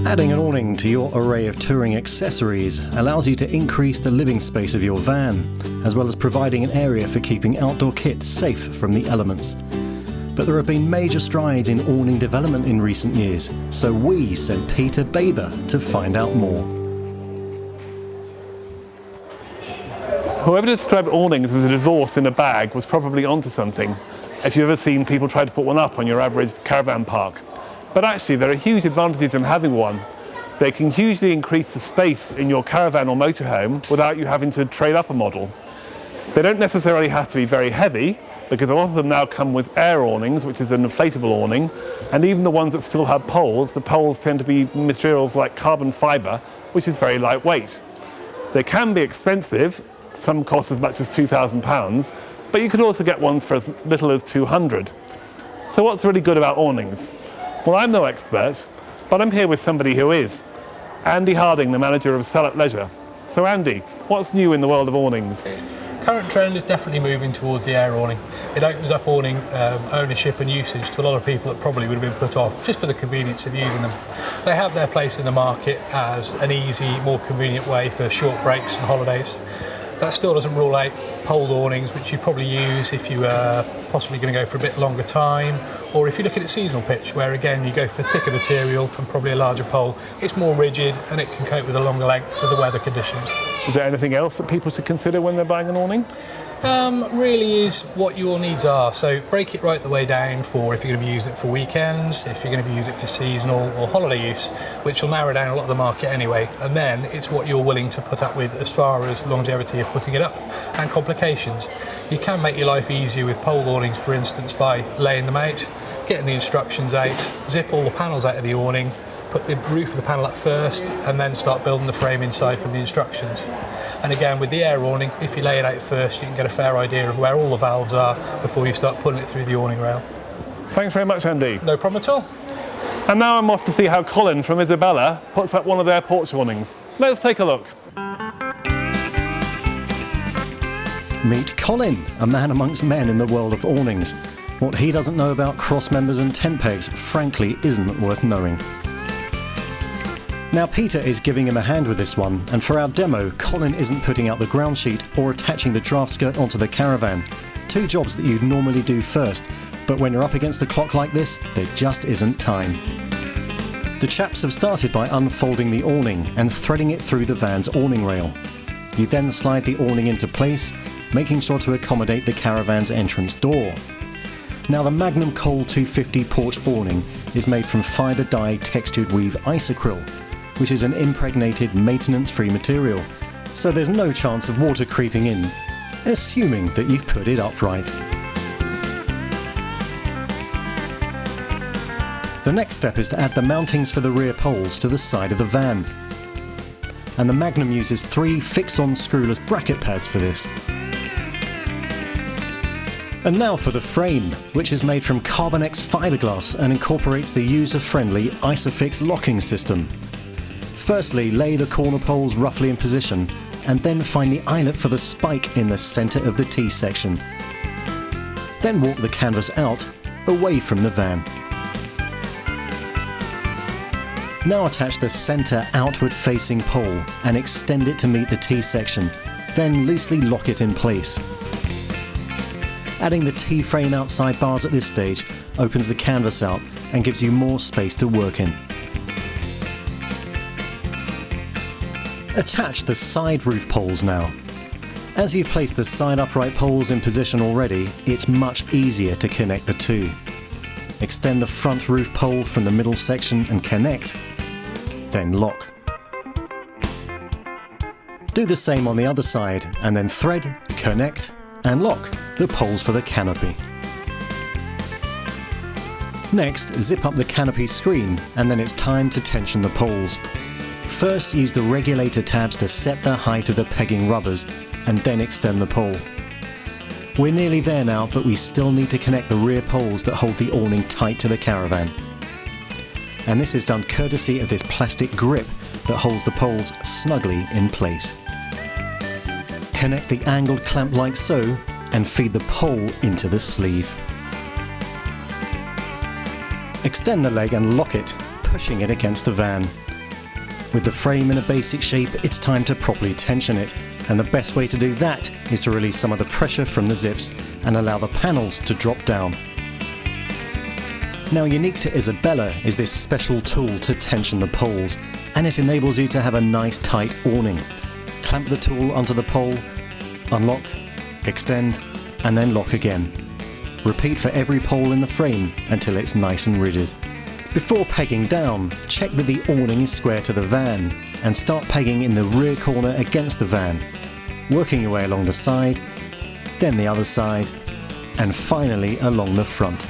Adding an awning to your array of touring accessories allows you to increase the living space of your van, as well as providing an area for keeping outdoor kits safe from the elements. But there have been major strides in awning development in recent years, so we sent Peter Baber to find out more. Whoever described awnings as a divorce in a bag was probably onto something, if you've ever seen people try to put one up on your average caravan park. But actually there are huge advantages in having one. They can hugely increase the space in your caravan or motorhome without you having to trade up a model. They don't necessarily have to be very heavy, because a lot of them now come with air awnings, which is an inflatable awning, and even the ones that still have poles, the poles tend to be materials like carbon fibre, which is very lightweight. They can be expensive, some cost as much as £2,000, but you could also get ones for as little as £200. So what's really good about awnings? Well, I'm no expert, but I'm here with somebody who is. Andy Harding, the manager of Sell at Leisure. So Andy, what's new in the world of awnings? Current trend is definitely moving towards the air awning. It opens up awning ownership and usage to a lot of people that probably would have been put off just for the convenience of using them. They have their place in the market as an easy, more convenient way for short breaks and holidays. That still doesn't rule out poled awnings, which you probably use if you are possibly going to go for a bit longer time, or if you're looking at seasonal pitch, where again you go for thicker material and probably a larger pole. It's more rigid and it can cope with a longer length for the weather conditions. Is there anything else that people should consider when they're buying an awning? Really is what your needs are. So break it right the way down for if you're going to be using it for weekends, if you're going to be using it for seasonal or holiday use, which will narrow down a lot of the market anyway. And then it's what you're willing to put up with as far as longevity of putting it up and complications. You can make your life easier with pole awnings, for instance, by laying them out, getting the instructions out, zip all the panels out of the awning, put the roof of the panel up first, and then start building the frame inside from the instructions. And again, with the air awning, if you lay it out first, you can get a fair idea of where all the valves are before you start pulling it through the awning rail. Thanks very much, Andy. No problem at all. And now I'm off to see how Colin from Isabella puts up one of their porch awnings. Let's take a look. Meet Colin, a man amongst men in the world of awnings. What he doesn't know about cross members and tent pegs, frankly, isn't worth knowing. Now Peter is giving him a hand with this one, and for our demo, Colin isn't putting out the ground sheet or attaching the draft skirt onto the caravan. Two jobs that you'd normally do first, but when you're up against the clock like this, there just isn't time. The chaps have started by unfolding the awning and threading it through the van's awning rail. You then slide the awning into place, making sure to accommodate the caravan's entrance door. Now the Magnum Cole 250 porch awning is made from fibre dye textured weave isocryl, which is an impregnated, maintenance-free material, so there's no chance of water creeping in, assuming that you've put it upright. The next step is to add the mountings for the rear poles to the side of the van. And the Magnum uses 3 fix-on screwless bracket pads for this. And now for the frame, which is made from Carbonex fiberglass and incorporates the user-friendly Isofix locking system. Firstly, lay the corner poles roughly in position, and then find the eyelet for the spike in the centre of the T-section. Then walk the canvas out, away from the van. Now attach the centre outward-facing pole and extend it to meet the T-section, then loosely lock it in place. Adding the T-frame outside bars at this stage opens the canvas out and gives you more space to work in. Attach the side roof poles now. As you've placed the side upright poles in position already, it's much easier to connect the two. Extend the front roof pole from the middle section and connect, then lock. Do the same on the other side and then thread, connect and lock the poles for the canopy. Next, zip up the canopy screen and then it's time to tension the poles. First, use the regulator tabs to set the height of the pegging rubbers and then extend the pole. We're nearly there now, but we still need to connect the rear poles that hold the awning tight to the caravan. And this is done courtesy of this plastic grip that holds the poles snugly in place. Connect the angled clamp like so and feed the pole into the sleeve. Extend the leg and lock it, pushing it against the van. With the frame in a basic shape, it's time to properly tension it, and the best way to do that is to release some of the pressure from the zips and allow the panels to drop down. Now, unique to Isabella is this special tool to tension the poles, and it enables you to have a nice tight awning. Clamp the tool onto the pole, unlock, extend, and then lock again. Repeat for every pole in the frame until it's nice and rigid. Before pegging down, check that the awning is square to the van and start pegging in the rear corner against the van, working your way along the side, then the other side, and finally along the front.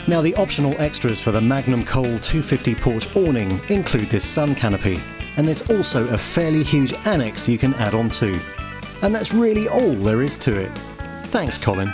Now, the optional extras for the Magnum Cole 250 porch awning include this sun canopy, and there's also a fairly huge annex you can add on too. And that's really all there is to it. Thanks, Colin.